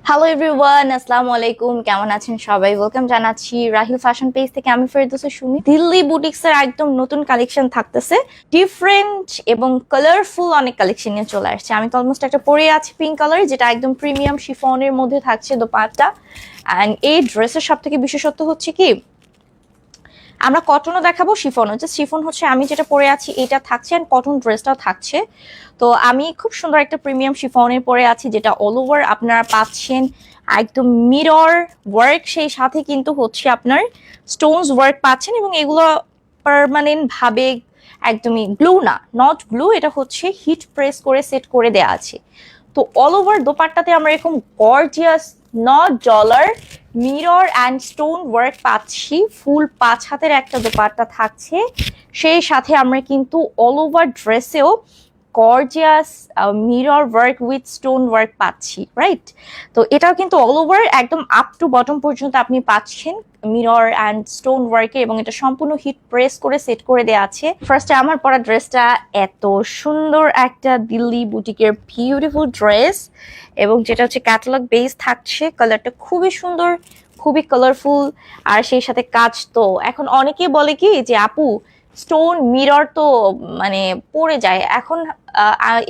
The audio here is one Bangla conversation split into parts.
হ্যালো এভরিওয়ান, আসসালামু আলাইকুম। কেমন আছেন সবাই? ওয়েলকাম জানাচ্ছি রাহিল ফ্যাশন পেজ থেকে। আমি ফেরদৌসী সুমি। দিল্লি বুটিক্স এর একদম নতুন কালেকশন থাকতেছে, ডিফারেন্ট এবং কালারফুল অনেক কালেকশন নিয়ে চলে আসছে। আমি তো অলমোস্ট একটা পরে আছি পিঙ্ক কালার, যেটা একদম প্রিমিয়াম শিফনের মধ্যে থাকছে দোপাট্টা। অ্যান্ড এই ড্রেসের সব থেকে বিশেষত্ব হচ্ছে কি, আমরা কটনও দেখাবো, শিফনও। যে শিফন হচ্ছে আমি যেটা পরে আছি এটা থাকছে, এন্ড কটন ড্রেসটাও থাকছে। তো আমি খুব সুন্দর একটা প্রিমিয়াম শিফনের পরে আছি, যেটা অল ওভার আপনারা পাচ্ছেন একদম মিরর ওয়ার্ক, সেই সাথে কিন্তু হচ্ছে আপনার স্টোনস ওয়ার্ক পাচ্ছেন, এবং এগুলো পার্মানেন্ট ভাবে একদমই গ্লু না, নট গ্লু, এটা হচ্ছে হিট প্রেস করে সেট করে দেয়া আছে। তো অল ওভার দোপাট্টাতে আমরা এরকম gorgeous not dollar mirror and stone work পাচ্ছি। ফুল 5 হাতের একটা দোপাট্টা থাকছে, সেই সাথে আমরা কিন্তু অল ওভার ড্রেসেও gorgeous mirror work with stone work পাচ্ছি, রাইট? তো এটাও কিন্তু অল ওভার একদম আপ টু বটম পর্যন্ত আপনি পাচ্ছেন মিরর অ্যান্ড স্টোন ওয়ার্কে, এবং এটা সম্পূর্ণ হিট প্রেস করে সেট করে দেওয়া আছে। ফার্স্টে আমার পরা ড্রেসটা এত সুন্দর একটা দিল্লি বুটিকের বিউটিফুল ড্রেস, এবং যেটা হচ্ছে ক্যাটালগ বেস থাকছে। কালারটা খুবই সুন্দর, খুবই কালারফুল, আর সেই সাথে কাজ। তো এখন অনেকে বলে কি যে আপু স্টোন মিরর তো মানে পড়ে যায় এখন।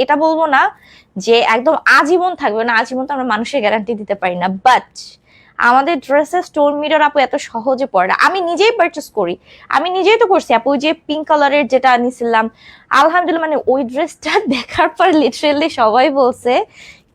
এটা বলবো না যে একদম আজীবন থাকবে না, আজীবন তো আমরা মানুষের গ্যারান্টি দিতে পারি না, বাট আমাদের ড্রেসে স্টোন মিরর আপু এত সহজে পড়ে না। আমি নিজেই পারচেস করি, আমি নিজেই তো করছি আপু। ওই যে পিঙ্ক কালারের যেটা নিছিলাম, আলহামদুলিল্লাহ, মানে ওই ড্রেসটা দেখার পর লিটারেলি সবাই বলছে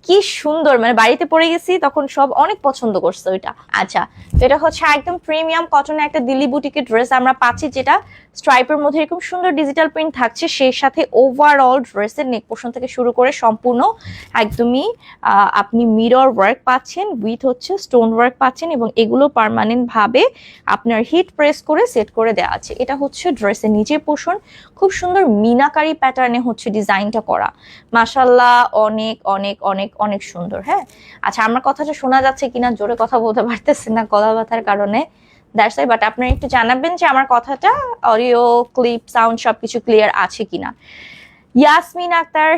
কি সুন্দর, মানে বাড়িতে পরে গেছি তখন সব অনেক পছন্দ করছে ওইটা। আচ্ছা, তো এটা হচ্ছে একদম প্রিমিয়াম কটনের একটা দিল্লি বুটিকের ড্রেস আমরা পাচ্ছি, যেটা স্ট্রাইপের মধ্যে এরকম সুন্দর ডিজিটাল প্রিন্ট থাকছে। সেই সাথে ওভারঅল ড্রেসের নেক পোর্শন থেকে শুরু করে সম্পূর্ণ একদমই আপনি মিরর ওয়ার্ক পাচ্ছেন, উইথ হচ্ছে স্টোন ওয়ার্ক পাচ্ছেন, এবং এগুলো পার্মানেন্ট ভাবে আপনার হিট প্রেস করে সেট করে দেওয়া আছে। এটা হচ্ছে ড্রেসের নিচের পোর্শন, খুব সুন্দর মিনাকারি প্যাটার্নে হচ্ছে ডিজাইনটা করা। মাশাল্লাহ, অনেক অনেক অনেক অনেক সুন্দর। হ্যাঁ, আচ্ছা, আমার কথাটা শোনা যাচ্ছে কিনা, জোরে কথা বলতে পারতেছি না গলা ব্যথার কারণে, দ্যাটস ওয়াই। বাট আপনারা একটু জানাবেন যে আমার কথাটা অডিও ক্লিপ সাউন্ড সবকিছু ক্লিয়ার আছে কিনা। ইয়াসমিন আক্তার,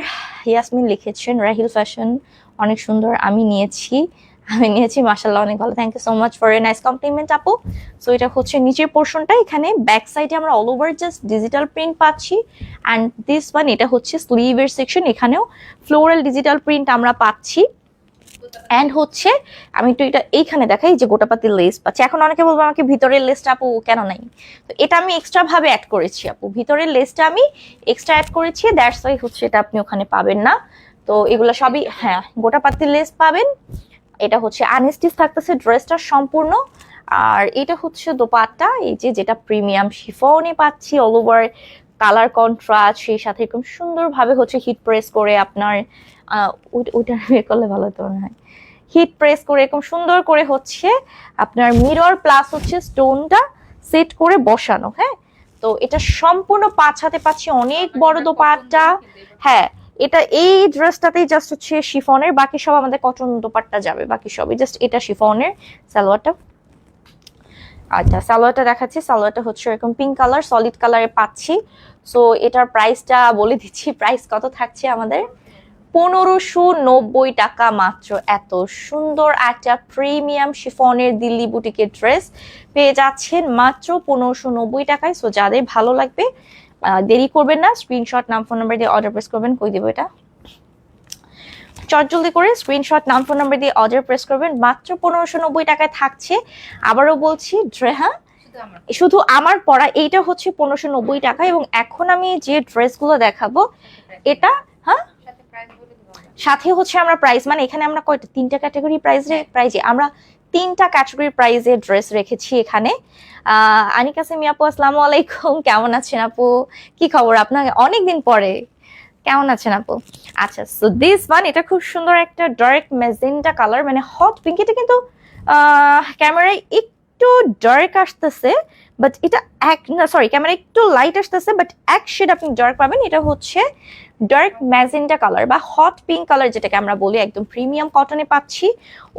ইয়াসমিন লিখেছেন রাহিল ফ্যাশন অনেক সুন্দর, আমি নিয়েছি মাশাআল্লাহ, অনেক ভালো। Thank you so much for a nice compliment আপু। সো এটা হচ্ছে নিচের পোর্শনটা, এখানে ব্যাক সাইডে আমরা all over just digital print পাচ্ছি, অ্যান্ড দিস ওয়ান এটা হচ্ছে স্লিভের সেকশন, এখানেও ফ্লোরাল ডিজিটাল প্রিন্ট আমরা পাচ্ছি। অ্যান্ড হচ্ছে আমি একটু এটা এইখানে দেখাই যে গোটাপাতি লেস পাচ্ছি। এখন অনেকে বলবো আমাকে ভিতরের লেসটা আপু কেন নাই, তো এটা আমি এক্সট্রা ভাবে অ্যাড করেছি আপু, ভিতরের লেসটা আমি এক্সট্রা অ্যাড করেছি, দ্যাটস ওয়াই হচ্ছে এটা আপনি ওখানে পাবেন না। তো এগুলো সবই হ্যাঁ গোটাপাতি লেস পাবেন। এটা হচ্ছে আনস্টিচ থাকতেছে ড্রেসটা সম্পূর্ণ, আর এটা হচ্ছে দোপাট্টা, এই যে যেটা প্রিমিয়াম শিফনে পাচ্ছি, অল ওভার কালার কন্ট্রাস্ট, সেই সাথে এরকম সুন্দরভাবে হচ্ছে হিট প্রেস করে আপনার ওইটা বের করলে ভালো হতো মনে হয়, হিট প্রেস করে এরকম সুন্দর করে হচ্ছে আপনার মিরর প্লাস হচ্ছে স্টোনটা সেট করে বসানো। হ্যাঁ, তো এটা সম্পূর্ণ 5 হাতে পাচ্ছি, অনেক বড় দোপাট্টা। হ্যাঁ, এটা এই ড্রেসটাতেই জাস্ট হচ্ছে শিফনের, বাকি সব আমাদের কটন দোপাট্টা যাবে, বাকি সবই জাস্ট এটা শিফনের। সালোয়ারটা, আচ্ছা সালোয়ারটা দেখাচ্ছি, সালোয়ারটা হচ্ছে এরকম পিঙ্ক কালার সলিড কালারে পাচ্ছি। সো এটার প্রাইসটা বলে দিচ্ছি, প্রাইস কত থাকছে আমাদের, 1590 টাকা মাত্র। এত সুন্দর একটা প্রিমিয়াম শিফনের দিল্লি বুটিকের ড্রেস পেয়ে যাচ্ছেন মাত্র 1590 টাকায়। সো যাদের ভালো লাগবে দেরি করবেন না, স্ক্রিনশট নাম ফোন নাম্বার দিয়ে অর্ডার প্রেস করবেন। কই দেবো এটা, চটজলদি করে স্ক্রিনশট নাম ফোন নাম্বার দিয়ে অর্ডার প্রেস করবেন, মাত্র 1590 টাকায় থাকছে। আবারও বলছি, হ্যাঁ শুধু আমার পরা এইটা হচ্ছে 1590 টাকা। এবং এখন আমি যে ড্রেসগুলো দেখাবো এটা, হ্যাঁ সাথে হচ্ছে আমরা প্রাইস, মানে এখানে আমরা কয়টা, 3টা ক্যাটাগরি প্রাইজে আমরা 3টা ক্যাটাগরি প্রাইজে ড্রেস রেখেছি এখানে। আনিকা সেমি আপু, আসসালামু আলাইকুম, কেমন আছেন আপু? কি খবর আপনাকে, অনেকদিন পরে, কেমন আছেন আপু? আচ্ছা, সো দিস ওয়ান, এটা খুব সুন্দর একটা ডার্ক ম্যাজেন্টা কালার, মানে হট পিঙ্ক। এটা কিন্তু ক্যামেরায় একটু ডার্ক আসতেছে, বাট এটা এক না, সরি, ক্যামেরা একটু লাইট আসতেছে, বাট এক শেড আপনি ডার্ক পাবেন। এটা হচ্ছে ডার্ক ম্যাজেন্টা কালার বা হট পিঙ্ক কালার, যেটাকে আমরা বলি, একদম প্রিমিয়াম কটনে পাচ্ছি।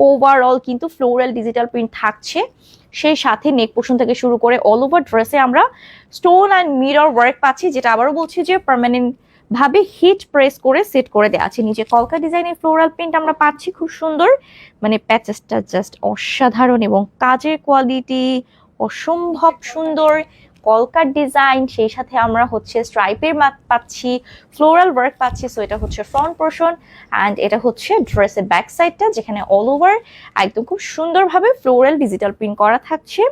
ওভারঅল কিন্তু ফ্লোরাল ডিজিটাল প্রিন্ট থাকছে, সেই সাথে নেক পোর্শন থেকে শুরু করে অল ওভার ড্রেসে আমরা স্টোন অ্যান্ড মিরর ওয়ার্ক পাচ্ছি, যেটা আবারও বলছি যে পার্মানেন্ট ভাবে হিট প্রেস করে সেট করে দেওয়া আছে। নিচে কলকা ডিজাইনের ফ্লোরাল প্রিন্ট আমরা পাচ্ছি, খুব সুন্দর, মানে প্যাচেসটা জাস্ট অসাধারণ এবং কাজের কোয়ালিটি অসম্ভব সুন্দর। কলকার ডিজাইন, সেই সাথে আমরা হচ্ছে স্ট্রাইপের মাপ পাচ্ছি, ফ্লোরাল ওয়ার্ক পাচ্ছি। সো এটা হচ্ছে ফ্রন্ট পোর্শন অ্যান্ড এটা হচ্ছে ড্রেসের ব্যাক সাইডটা, যেখানে অল ওভার একদম খুব সুন্দরভাবে ফ্লোরাল ডিজিটাল প্রিন্ট করা থাকছে।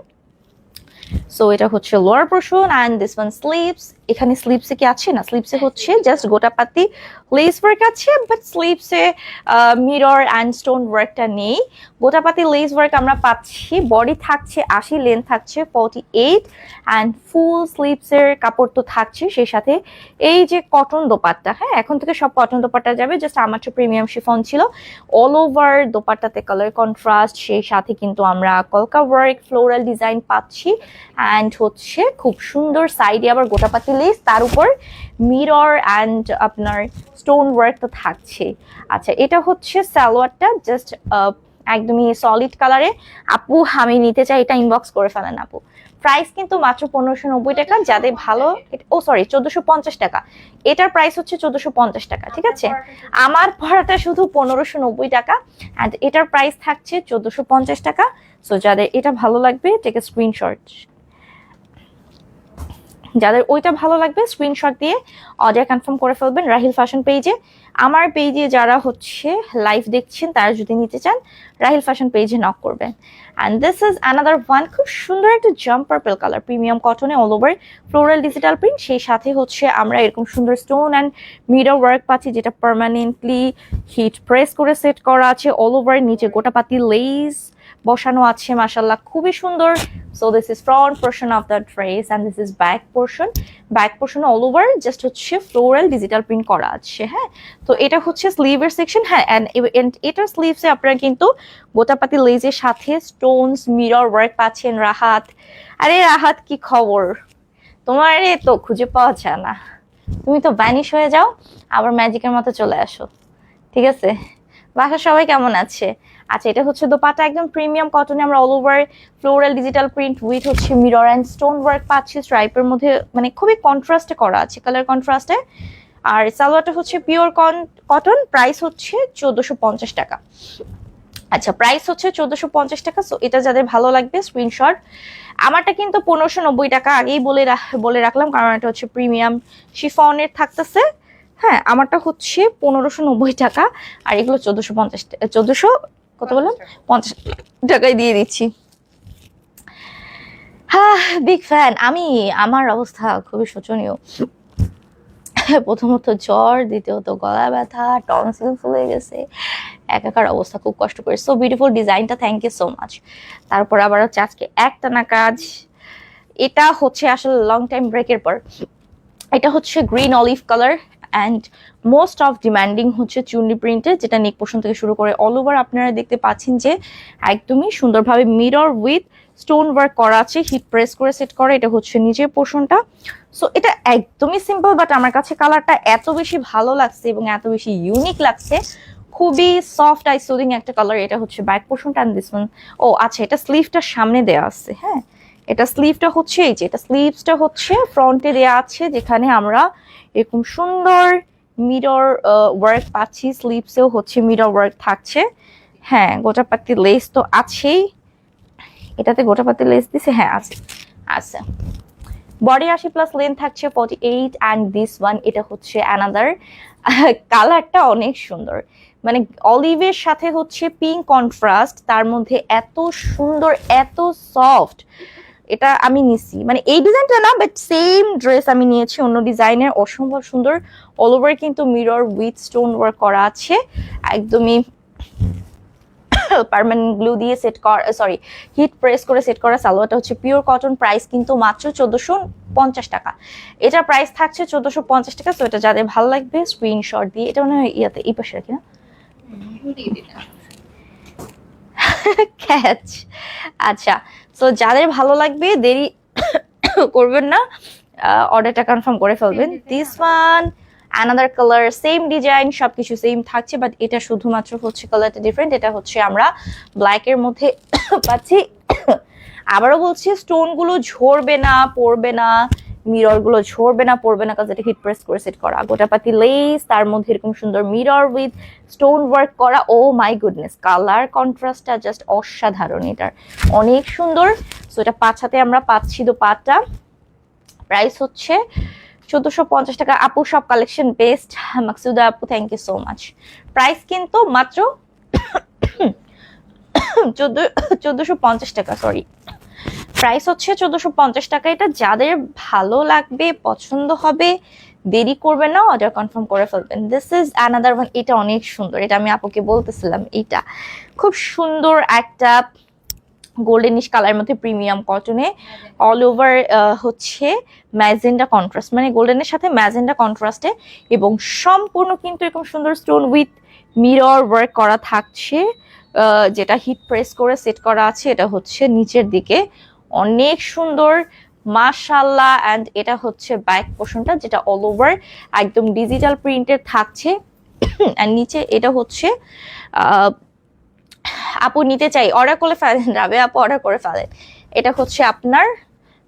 সো এটা হচ্ছে lower portion and this one sleeves. এখানে স্লিভসে কি আছে না, স্লিভসে হচ্ছে জাস্ট গোটাপাতি লেস ওয়ার্ক আছে, বাট স্লিভসে মিরর অ্যান্ড স্টোন ওয়ার্কটা নেই। গোটাপাতি লেস ওয়ার্ক আমরা পাচ্ছি। বডি থাকছে 80, লেন্থ থাকছে 48 অ্যান্ড ফুল স্লিভসের কাপড় তো থাকছে। সেই সাথে এই যে কটন দোপাট্টা, হ্যাঁ এখন থেকে সব কটন দোপাট্টা যাবে, জাস্ট আমার তো প্রিমিয়াম শিফন ছিল। অল ওভার দোপাট্টাতে কালার কন্ট্রাস্ট, সেই সাথে কিন্তু আমরা কলকা ওয়ার্ক ফ্লোরাল ডিজাইন পাচ্ছি অ্যান্ড হচ্ছে খুব সুন্দর সাইডে আবার গোটাপাতি লেস, তার উপর মিরর অ্যান্ড আপনার স্টোন ওয়ার্ক তো থাকছে। আচ্ছা, এটা হচ্ছে সালোয়ারটা, জাস্ট একদমই সলিড কালারে। আপু আমি নিতে চাই, এটা ইনবক্স করে ফেলেন আপু। প্রাইস কিন্তু মাত্র 1590 টাকা। যাদের ভালো, ও সরি 1450 টাকা, এটার প্রাইস হচ্ছে 1450 টাকা, ঠিক আছে। আমার পড়াটা শুধু 1590 টাকা অ্যান্ড এটার প্রাইস থাকছে 1450 টাকা। সো যাদের এটা ভালো লাগবে টেক এ স্ক্রিনশট, যাদের ওইটা ভালো লাগবে স্ক্রিনশট দিয়ে অর্ডার কনফার্ম করে ফেলবেন রাহিল ফ্যাশন পেজে। আমার পেজে যারা হচ্ছে লাইভ দেখছেন তারা যদি নিতে চান রাহিল ফ্যাশন পেজে নক করবেন। And this is another one, খুব সুন্দর একটা জাম্প পার্পল কালার, প্রিমিয়াম কটনে all over floral digital print. সেই সাথে হচ্ছে আমরা এরকম সুন্দর স্টোন অ্যান্ড মিরর ওয়ার্ক পাচ্ছি, যেটা পার্মানেন্টলি হিট প্রেস করে সেট করা আছে। অল ওভার নিচে গোটাপাতি লেস বসানো আছে, মাশাআল্লাহ খুবই সুন্দর। So this is front portion of the dress and this is back portion. Back portion all over just হচ্ছে ফ্লোরাল ডিজিটাল প্রিন্ট করা আছে। হ্যাঁ, তো এটা হচ্ছে স্লিভের সেকশন। হ্যাঁ, অ্যান্ড এটার স্লিভসে আপনারা কিন্তু গোটাপাতি লেজের সাথে স্টোনস মিরর ওয়ার্ক পাচ্ছেন। রাহাত, আরে রাহাত কি খবর তোমার? তো খুঁজে পাওয়া যায় না, তুমি তো ভ্যানিশ হয়ে যাও, আবার ম্যাজিকের মতো চলে আসো, ঠিক আছে। বাসার সবাই কেমন আছে? আচ্ছা, এটা হচ্ছে দোপাট্টা, একদম প্রিমিয়াম কটনে আমরা all over floral digital print with হচ্ছে মিরর অ্যান্ড স্টোন ওয়ার্ক পাচ্ছি। স্ট্রাইপের মধ্যে মানে খুবই কন্ট্রাস্টে করা আছে, কালার কন্ট্রাস্টে। আর সালোয়ারটা হচ্ছে পিওর কটন, প্রাইস হচ্ছে 1450 টাকা। আচ্ছা, প্রাইস হচ্ছে 1450 টাকা। সো এটা যাদের ভালো লাগবে স্ক্রিনশট। আমারটা কিন্তু 1590 টাকা, আগেই বলে রাখলাম, কারণ এটা হচ্ছে প্রিমিয়াম শিফনের থাকতেছে। হ্যাঁ, আমারটা হচ্ছে 1590 টাকা আর এগুলো 1450, 1400 কত বললাম, 50 টাকায় দিয়ে দিচ্ছি। হ্যাঁ, বিগ ফ্যান আমি। আমার অবস্থা খুবই শোচনীয়। প্রথমত জ্বর, দ্বিতীয়ত গলা ব্যথা, টনসিল ফুলে গেছে, একাকার অবস্থা, খুব কষ্ট করে। সো বিউটিফুল ডিজাইনটা, থ্যাংক ইউ সো মাচ। তারপর আবার হচ্ছে আজকে একটানা কাজ। এটা হচ্ছে আসলে লং টাইম ব্রেকের পর। এটা হচ্ছে green olive colour and most of demanding হচ্ছে চুন্নি প্রিন্টের, যেটা নেক পোর্শন থেকে শুরু করে অল ওভার আপনারা দেখতে পাচ্ছেন যে একদমই সুন্দরভাবে মিরর উইথ স্টোন ওয়ার্ক করা আছে, হিট প্রেস করে সেট করা। এটা হচ্ছে নিচের পোর্শনটা। সো এটা একদমই সিম্পল, বাট আমার কাছে কালারটা এত বেশি ভালো লাগছে এবং এত বেশি ইউনিক লাগছে। খুবই সফট আই সুদিং একটা কালার। এটা হচ্ছে ব্যাক পোর্শনটা অ্যান্ড দিস ওয়ান, ও আচ্ছা এটা স্লিভটা সামনে দেওয়া আছে। হ্যাঁ, এটা স্লিভটা হচ্ছে এই যে, এটা স্লিভসটা হচ্ছে ফ্রন্টে দেওয়া আছে, যেখানে আমরা এরকম সুন্দর মিরর ওয়ার্ক পাচ্ছি। স্লিভসেও হচ্ছে মিরর ওয়ার্ক থাকছে। হ্যাঁ, গোটাপাতি লেস তো আছেই, এটাতে গোটাপাতি লেস দিছে, হ্যাঁ আছে আছে। বডি 80 প্লাস, লেন্থ থাকছে 48 অ্যান্ড দিস ওয়ান, এটা হচ্ছে অ্যানাদার কালারটা অনেক সুন্দর, মানে অলিভের সাথে হচ্ছে পিঙ্ক কন্ট্রাস্ট, তার মধ্যে এত সুন্দর এত সফট। এটা আমি নিছি, মানে এই ডিজাইনটা না, বাট সেম ড্রেস আমি নিয়েছি অন্য ডিজাইনের, অসম্ভব সুন্দর। অল ওভার কিন্তু মিরর উইথ স্টোন ওয়ার্ক করা আছে, একদমই পার্মানেন্ট গ্লু দিয়ে সেট করা, সরি হিট প্রেস করে সেট করা। সালোয়ারটা হচ্ছে পিওর কটন, প্রাইস কিন্তু মাত্র 1450 টাকা। এটার প্রাইস থাকছে 1450 টাকা। সো এটা যাদের ভালো লাগবে স্ক্রিনশট দিয়ে, এটা মনে হয় ইয়াতে এই পাশে রাখি না, ক্যাচ। আচ্ছা, সো যাদের ভালো লাগবে দেরি করবেন না, অর্ডারটা কনফার্ম করে ফেলবেন। This one another colour, same design, সবকিছু সেম থাকছে, বাট এটা শুধুমাত্র হচ্ছে কালারটা ডিফারেন্ট। এটা হচ্ছে আমরা ব্ল্যাকের মধ্যে পাচ্ছি। আবারও বলছি, স্টোন গুলো ঝরবে না, পড়বে না, মিরর গুলো ঝরবে না পড়বে না, কারণ এটা হিট প্রেস করে সেট করা। গোটাপাতি লেস, তার মধ্যে এরকম সুন্দর মিরর উইথ স্টোন ওয়ার্ক করা। ও মাই গুডনেস, কালার কন্ট্রাস্টটা জাস্ট অসাধারণ, এটার অনেক সুন্দর। সো এটা 5 হাতে আমরা পাচ্ছি দোপাট্টা। প্রাইস হচ্ছে 1450 টাকা। আপু সব কালেকশন বেস্ট। মাকসুদা আপু thank you so much. Price কিন্তু মাত্র 1450 টাকা, সরি, প্রাইস হচ্ছে 1450 টাকা। এটা যাদের ভালো লাগবে, পছন্দ হবে, দেরি করবেন না, অর্ডার কনফার্ম করে ফেলবেন। This is another one. এটা অনেক সুন্দর, এটা আমি আপুকে বলতেছিলাম, এটা খুব সুন্দর একটা গোল্ডেনিশ কালার মধ্যে প্রিমিয়াম কটনে অল ওভার হচ্ছে ম্যাজেন্ডা কন্ট্রাস্ট, মানে গোল্ডেনের সাথে ম্যাজেন্ডা কন্ট্রাস্টে, এবং সম্পূর্ণ কিন্তু এরকম সুন্দর স্টোন উইথ মিরর ওয়ার্ক করা থাকছে, যেটা হিট প্রেস করে সেট করা আছে। এটা হচ্ছে নিচের দিকে অনেক সুন্দর মাশাআল্লাহ। অ্যান্ড এটা হচ্ছে ব্যাক পোর্শনটা, যেটা অল ওভার একদম ডিজিটাল প্রিন্টের থাকছে। অ্যান্ড নিচে এটা হচ্ছে আপু নিতে চাই, অর্ডার করে ফেলেন, রাবে আপু অর্ডার করে ফেলেন। এটা হচ্ছে আপনার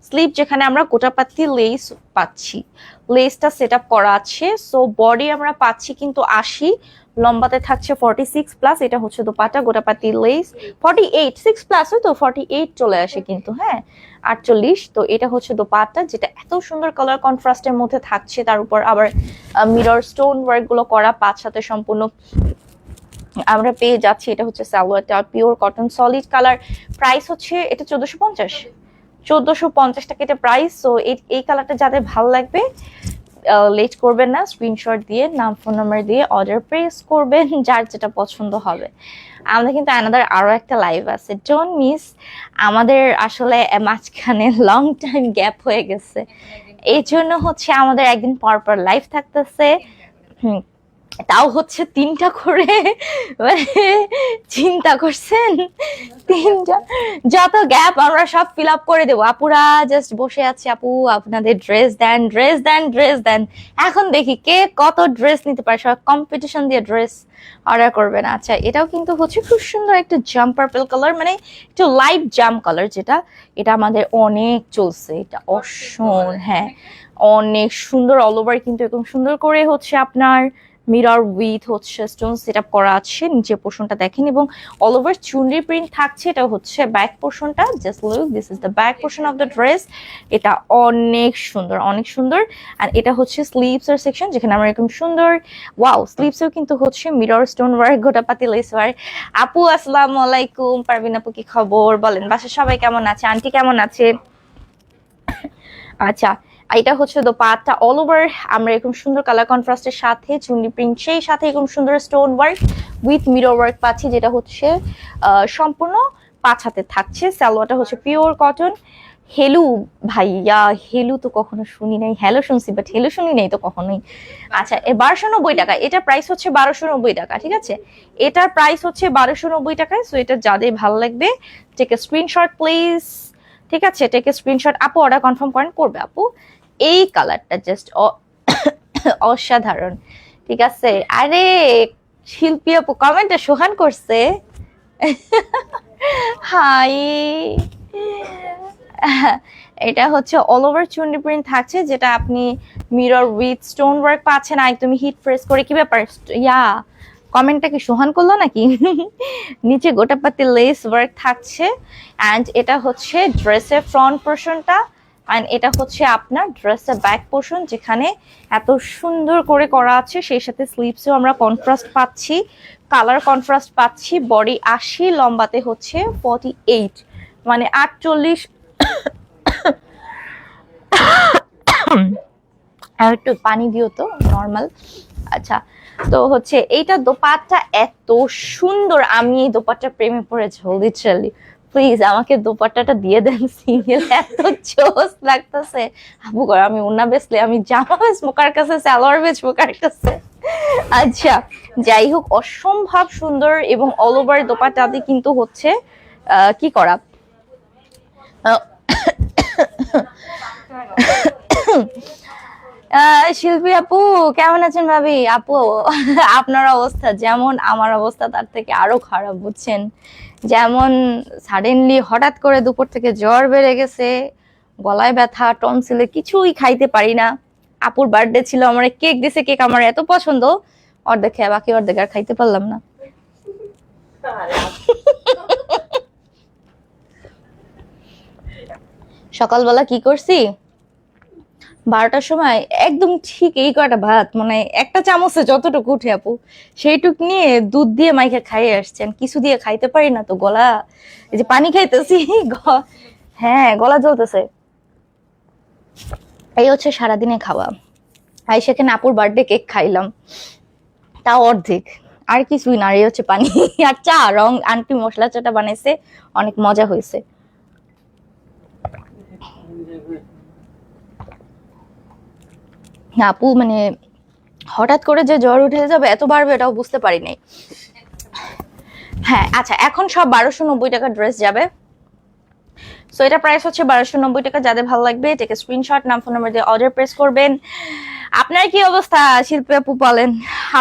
স্লিপ, যেখানে আমরা গোটাপাতি লেস পাচ্ছি, লেসটা সেট আপ করা আছে। সো বডি আমরা পাচ্ছি কিন্তু 80, লম্বাতে থাকছে 46 প্লাস। এটা হচ্ছে দোপাট্টা, গোটাপাতি লেস 48, 6 প্লাস তো 48 চলে আসে কিন্তু, হ্যাঁ 48। তো এটা হচ্ছে দোপাট্টা, যেটা এত সুন্দর কালার কন্ট্রাস্টের মধ্যে থাকছে, তার উপর আবার মিরর স্টোন ওয়ার্ক গুলো করা, 5 হাতে সম্পূর্ণ আমরা পেয়ে যাচ্ছি। এটা হচ্ছে সালোয়ারটা, pure cotton solid colour. Price হচ্ছে এটা 1450 টাকা এটা প্রাইস। সো এই কালারটা যাদের ভালো লাগবে, লেট করবেন না, স্ক্রিনশট দিয়ে নাম ফোন নাম্বার দিয়ে অর্ডার প্রেস করবেন, যার যেটা পছন্দ হবে। আমাদের কিন্তু আরো একটা লাইভ আছে, ডোন্ট মিস। আমাদের আসলে মাঝখানে লং টাইম গ্যাপ হয়ে গেছে, এই জন্য হচ্ছে আমাদের একদিন পর পর লাইভ থাকতেছে। তাও হচ্ছে 3টা করে, চিন্তা করছেন, 3টা, যত গ্যাপ আমরা সব ফিল আপ করে দেবো। আপুরা জাস্ট বসে আছে, আপু আপনাদের ড্রেস দেন, ড্রেস দেন, ড্রেস দেন। এখন দেখি কে কত ড্রেস নিতে পারে, সব কম্পিটিশন দিয়ে ড্রেস অর্ডার করবেন। আচ্ছা, এটাও কিন্তু হচ্ছে খুব সুন্দর একটা জাম পার্পল কালার, মানে একটু লাইট জাম কালার, যেটা এটা আমাদের অনেক চলছে, এটা হ্যাঁ অনেক সুন্দর। অল ওভার কিন্তু এরকম সুন্দর করে হচ্ছে আপনার মিরর উইথ হচ্ছে স্টোন সেট আপ করা আছে। নিচের পোর্শনটা দেখেন, এবং অল ওভার চুনরি প্রিন্ট থাকছে। এটা হচ্ছে ব্যাক পোর্শনটা, just look, this is the back portion of the dress. এটা অনেক সুন্দর, অনেক সুন্দর। আর এটা হচ্ছে স্লিভস এর সেকশন, যেখানে আমরা এরকম সুন্দর, ওয়াও, স্লিভসেও কিন্তু হচ্ছে মিরর স্টোন ওয়ার্ক, গোটাপাতি লেস ওয়ার্ক। আপু আসসালামু আলাইকুম, পারভিন আপু কি খবর বলেন, বাসার সবাই কেমন আছে, আন্টি কেমন আছে? আচ্ছা, এটা হচ্ছে দোপাট্টা, অল ওভার আমরা এরকম সুন্দর কালার কন্ট্রাস্টের সাথে চুন্ডি প্রিন্ট, সেই সাথে এরকম সুন্দর stone work with mirror work পাচ্ছি, যেটা হচ্ছে সম্পূর্ণ 5 হাতে থাকছে। সালোয়ারটা হচ্ছে পিওর কটন। হেলু ভাইয়া, হেলু তো কখনো শুনি নাই, হ্যালো শুনছি বাট হেলু শুনি নাই তো কখনোই। আচ্ছা, 1290 টাকা, এটা প্রাইস হচ্ছে 1290 টাকা, ঠিক আছে, এটার প্রাইস হচ্ছে 1290 টাকায়। সো এটা যাদের ভালো লাগবে, টেক এ স্ক্রিনশট প্লিজ, ঠিক আছে, টেক এ স্ক্রিনশট। আপু অর্ডার কনফার্ম করবে আপু। এই কালারটা জাস্ট অসাধারণ, ঠিক আছে। আরে শিল্পী আপু কমেন্টে সোহান করছে, হাই। এটা হচ্ছে অল ওভার চুন্ডি প্রিন্ট থাকছে, যেটা আপনি মিরর উইথ স্টোন ওয়ার্ক পাচ্ছেন, একদমই হিট প্রেস করে। কি ব্যাপার, ইয়া কমেন্টটা কি সোহান করলো নাকি? নিচে গোটাপাতি লেস ওয়ার্ক থাকছে। অ্যান্ড এটা হচ্ছে ড্রেসের ফ্রন্ট পোর্শনটা, অ্যান্ড এটা হচ্ছে আপনার ড্রেসের ব্যাক পোর্শন, যেখানে এত সুন্দর করে করা আছে। সেই সাথে স্লিভসেও আমরা কন্ট্রাস্ট পাচ্ছি, কালার কন্ট্রাস্ট পাচ্ছি। বডি 80, লম্বাতে হচ্ছে 48, মানে 48। আর একটু পানি দিও তো, নর্মাল। আচ্ছা, তো হচ্ছে এইটা দোপাট্টা এত সুন্দর, আমি এই দোপাট্টা প্রেমে পড়েছি লিটারালি। প্লিজ আমাকে দোপাট্টাটা দিয়ে দেন সিঙ্গেল, এত জোস লাগতেছে। আপু আমি ওনা বেচলে, আমি জামা বেচবো কার কাছে, সালোয়ার বেচবো কার কাছে। আচ্ছা, যাই হোক, অসম্ভব সুন্দর। এবং অল ওভার দোপাট্টাতে কিন্তু হচ্ছে কি করা, শিল্পী আপু কেমন আছেন ভাবি? আপু আপনার অবস্থা যেমন আমার অবস্থা তার থেকে আরো খারাপ, বুঝছেন। যেমন সাডেনলি হঠাৎ করে দুপুর থেকে জ্বর বেড়ে গেছে, গলায় ব্যথা, টনসিলে, কিছুই খাইতে পারি না। আপুর বার্থডে ছিল, আমার কেক দিছে, কেক আমার এত পছন্দ, অর্ধেক খেয়ে বাকি অর্ধেক আর খাইতে পারলাম না। সকালবেলা কি করছি, 12টার সময় একদম ঠিক এই কয়টা ভাত, মানে একটা চামচে যতটুকু উঠে আপু সেইটুক নিয়ে দুধ দিয়ে মাইকে খাইয়ে আসছেন। কিছু দিয়ে খাইতে পারি না তো, গলা, এই যে পানি খাইতেছি, হ্যাঁ গলা জ্বলতেছে। এই হচ্ছে সারাদিনে খাওয়া। আর সেখানে আপুর বার্থডে কেক খাইলাম, তাও অর্ধেক, আর কিছুই না। আর এই হচ্ছে পানি আর চা। রং আন্টি মশলা চাটা বানাইছে, অনেক মজা হয়েছে। আপু মানে হঠাৎ করে যে জ্বর উঠে যাবে, এত বাড়বে এটাও বুঝতে পারি নাই। হ্যাঁ আচ্ছা, এখন সব 1290 টাকা ড্রেস যাবে। সো এটা প্রাইস হচ্ছে 1290 টাকা। যাদের ভালো লাগবে টেকে স্ক্রিনশট, নাম ফোন নাম্বার দিয়ে অর্ডার প্রেস করবেন। আপনার কি অবস্থা শিল্পী আপু বলেন?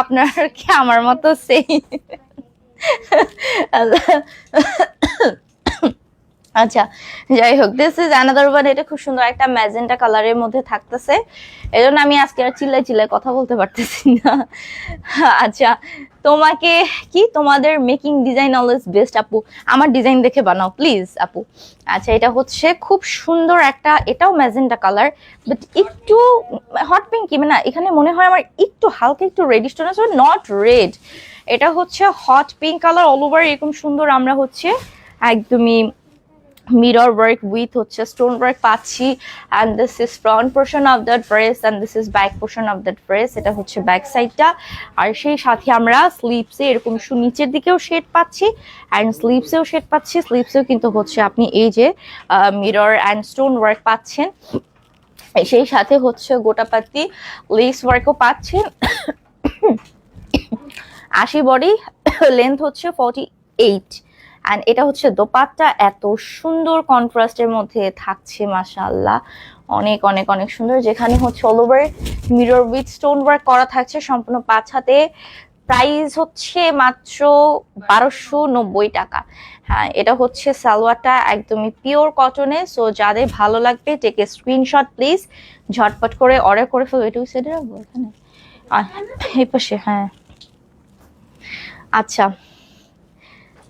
আপনার কি আমার মতো সেই? আচ্ছা যাই হোক, দিস ইজ অ্যানাদার ওয়ান। এটা খুব সুন্দর একটা ম্যাজেন্টা কালারের মধ্যে থাকতেছে, এজন্য আমি আজকে আর চিল্লাই চিল্লাই কথা বলতে পারতেছি না। আচ্ছা, তোমাকে কি, তোমাদের মেকিং ডিজাইন অলওয়েজ বেস্ট আপু। আমার ডিজাইন দেখে বানাও প্লিজ আপু। আচ্ছা, এটা হচ্ছে খুব সুন্দর একটা, এটাও ম্যাজেন্টা কালার, বাট একটু হট পিঙ্ক, কি মানে এখানে মনে হয় আমার একটু হালকা একটু রেডিশ টোন আছে, নট রেড। এটা হচ্ছে hot pink colour, all over এরকম সুন্দর আমরা হচ্ছে একদমই mirror work with হচ্ছে stone work পাচ্ছি। and this is front portion of the dress and this is back portion of the dress। এটা হচ্ছে ব্যাক সাইডটা। আর সেই সাথে আমরা স্লিভসে এরকম নিচের দিকেও শেড পাচ্ছি and স্লিভসেও শেড পাচ্ছি। স্লিভসেও কিন্তু হচ্ছে আপনি এই যে মিরর অ্যান্ড স্টোন ওয়ার্ক পাচ্ছেন, সেই সাথে হচ্ছে গোটাপাতি লেস ওয়ার্কও পাচ্ছেন। 80 বডি, লেন্থ হচ্ছে 48। এন্ড এটা হচ্ছে দোপাট্টা, এত সুন্দর কন্ট্রাস্টের মধ্যে থাকছে, মাশাআল্লাহ অনেক অনেক অনেক সুন্দর। যেখানে হচ্ছে all over mirror with stone work করা থাকছে, সম্পূর্ণ 5 হাতে। প্রাইস হচ্ছে মাত্র 1290 টাকা। হ্যাঁ, এটা হচ্ছে সালোয়ারটা একদমই পিওর কটনে। সো যাদের ভালো লাগবে টেক এ স্ক্রিনশট প্লিজ, ঝটপট করে অর্ডার করে ফেলবে। এটু সেটা রাখবো এখানে, এই পাশে, হ্যাঁ আচ্ছা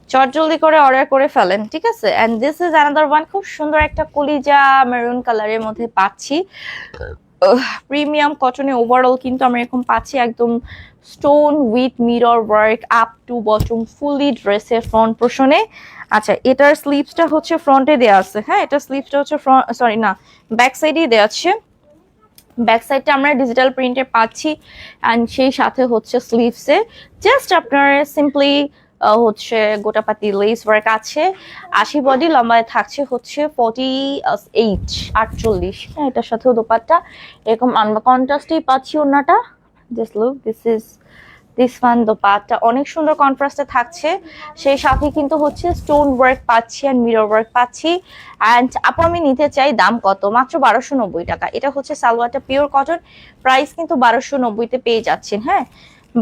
চটজলদি করে অর্ডার করে ফেলেন, ঠিক আছে। And this is another one, খুব সুন্দর একটা কলিজা মেরুন কালারের মধ্যে পাচ্ছি, প্রিমিয়াম কটনে ওভারঅল কিন্তু আমরা এরকম পাচ্ছি, একদম stone with mirror work up to bottom fully ড্রেসের ফ্রন্ট পোর্শনে। আচ্ছা, এটার স্লিভসটা হচ্ছে ফ্রন্টে দেওয়া আছে, হ্যাঁ এটার স্লিভসটা হচ্ছে সরি না, ব্যাক সাইডেই দেওয়া আছে। ব্যাক সাইডটা আমরা ডিজিটাল প্রিন্টে পাচ্ছি অ্যান্ড সেই সাথে হচ্ছে স্লিভসে জাস্ট আপনার সিম্পলি হচ্ছে গোটাপাতি লেস ওয়ার্ক আছে। 80 বডি, লম্বায় থাকছে হচ্ছে 48 48। হ্যাঁ, এটার সাথেও দোপাট্টা এরকম আমরা কন্ট্রাস্টেই পাচ্ছি। ওড়নাটা just look, this one dupatta অনেক সুন্দর কন্ট্রাস্টে থাকছে, সেই সাথে কিন্তু হচ্ছে স্টোন ওয়ার্ক পাচ্ছি অ্যান্ড মিরর ওয়ার্ক পাচ্ছি। অ্যান্ড আপু আমি নিতে চাই, দাম কত? মাত্র 1290 টাকা। এটা হচ্ছে সালোয়ারটা পিওর কটন, প্রাইস কিন্তু 1290-তে পেয়ে যাচ্ছেন। হ্যাঁ,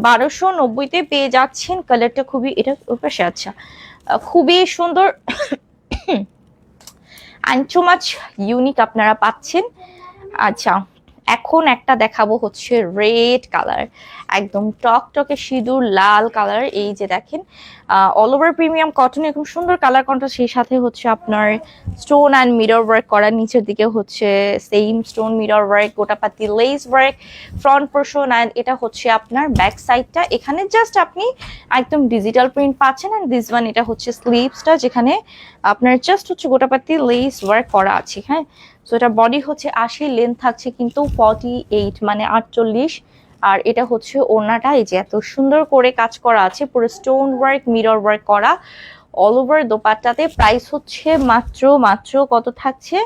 1290-তে পেয়ে যাচ্ছেন। কালারটা খুবই, এটা ওর পাশে, আচ্ছা খুবই সুন্দর অ্যান্ড টু মাচ ইউনিক আপনারা পাচ্ছেন। আচ্ছা, এখন একটা দেখাবো হচ্ছে রেড কালার, একদম টকটকে সিঁদুর লাল কালার। এই যে দেখেন অল ওভার প্রিমিয়াম কটন, এরকম সুন্দর কালার কন্ট্রাস্ট, সেই সাথে হচ্ছে আপনার স্টোন অ্যান্ড মিরর ওয়ার্ক করা, নিচের দিকে হচ্ছে সেম স্টোন মিরর ওয়ার্ক, গোটাপাতি lace work front portion. And এটা হচ্ছে আপনার ব্যাক সাইডটা, এখানে জাস্ট আপনি একদম ডিজিটাল প্রিন্ট পাচ্ছেন। অ্যান্ড দিস ওয়ান, এটা হচ্ছে স্লিভসটা, যেখানে আপনার জাস্ট হচ্ছে গোটাপাতি লেস ওয়ার্ক করা আছে। হ্যাঁ, সো এটা বডি হচ্ছে 80, লেন্থ থাকছে কিন্তু 48 মানে 48। আর এটা হচ্ছে ওড়নাটা, এই যে এত সুন্দর করে কাজ করা আছে, পুরো স্টোন ওয়ার্ক মিরর ওয়ার্ক করা অল ওভার দোপাট্টাতে। প্রাইস হচ্ছে মাত্র কত থাকছে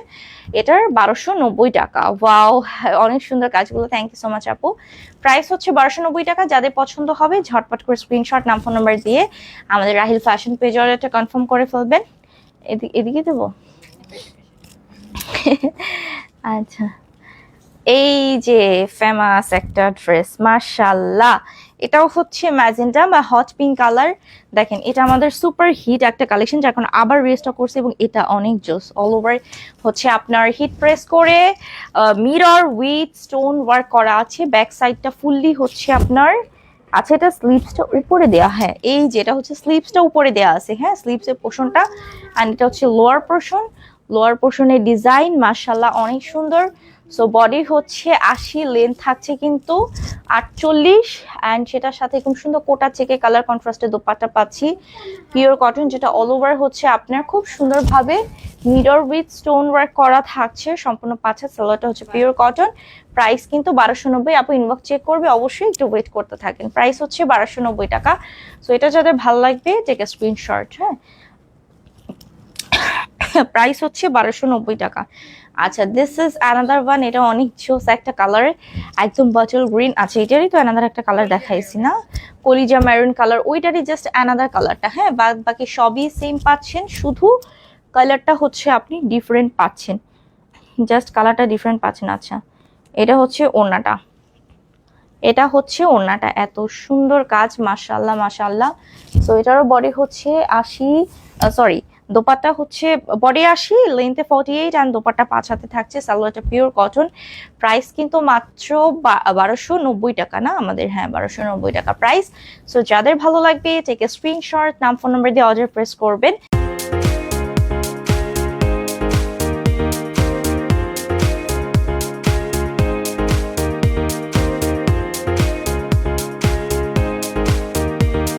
এটার? 1290 টাকা। ওয়াও, অনেক সুন্দর কাজগুলো, থ্যাংক ইউ সো মাচ আপু। প্রাইস হচ্ছে 1290 টাকা। যাদের পছন্দ হবে ঝটপট করে স্ক্রিনশট, নাম ফোন নাম্বার দিয়ে আমাদের রাহিল ফ্যাশন পেজ অর্ডারটা কনফার্ম করে ফেলবেন। এদিকে দেবো। আচ্ছা, এই যে ফেমাস একটা ড্রেস, মাশাআল্লাহ এটাও হচ্ছে ম্যাজেন্টা বা হট পিঙ্ক কালার। দেখেন এটা আমাদের সুপার হিট একটা কালেকশন যা এখন আবার রিস্টক করছে, এবং এটা অনেক জোস। অল ওভার হচ্ছে আপনার হিট প্রেস করে মিরর উইথ স্টোন ওয়ার্ক করা আছে। ব্যাক সাইডটা ফুললি হচ্ছে আপনার, আচ্ছা এটা স্লিভসটা উপরে দেয়া, হ্যাঁ এই যেটা হচ্ছে স্লিভসটা উপরে দেয়া আছে, হ্যাঁ স্লিভসের পোর্শনটা। অ্যান্ড এটা হচ্ছে লোয়ার পোর্শন, লোয়ার পোর্শনের ডিজাইন মাশাআল্লাহ অনেক সুন্দর। সো বডি হচ্ছে 80, লেন্থ থাকছে কিন্তু 48, অ্যান্ড সেটার সাথে খুব সুন্দর কোটা চেকে কালার কন্ট্রাস্টে দোপাট্টা পাচ্ছি পিওর কটন, যেটা অল ওভার হচ্ছে আপনার খুব সুন্দরভাবে মিরর উইথ স্টোন ওয়ার্ক করা থাকছে সম্পূর্ণ পাঁচা। সালোয়ারটা হচ্ছে পিওর কটন। প্রাইস কিন্তু 1290। আপু ইনবক্স চেক করবে, অবশ্যই একটু ওয়েট করতে থাকেন। প্রাইস হচ্ছে 1290 টাকা। সো এটা যাদের ভালো লাগবে টেক এ স্ক্রিনশট। হ্যাঁ প্রাইস হচ্ছে 1290 টাকা। আচ্ছা দিস ইজ অ্যানাদার ওয়ান, এটা অনেক জোস একটা কালার, একদম বটল গ্রিন। আচ্ছা এটারই তো অ্যানাদার একটা কালার দেখাইছি না, কলিজা মেরুন কালার, ওইটারই জাস্ট অ্যানাদার কালারটা। হ্যাঁ বাকি সবই সেম পাচ্ছেন, শুধু কালারটা হচ্ছে আপনি ডিফারেন্ট পাচ্ছেন, জাস্ট কালারটা ডিফারেন্ট পাচ্ছেন। আচ্ছা এটা হচ্ছে ওড়নাটা, এটা হচ্ছে ওড়নাটা, এত সুন্দর কাজ মাশাআল্লাহ মাশাআল্লাহ। সো এটারও বডি হচ্ছে 80, সরি দোপাট্টা হচ্ছে বডি 80, লেন্থে 48, অ্যান্ড দোপাট্টা 5 হাতে থাকছে। সালোয়ারটা পিওর কটন। প্রাইস কিন্তু মাত্র 1290 টাকা না আমাদের, হ্যাঁ 1290 টাকা প্রাইস। সো যাদের ভালো লাগবে টেক এ স্ক্রিনশট, নাম ফোন নাম্বার দিয়ে অর্ডার প্রেস করবেন।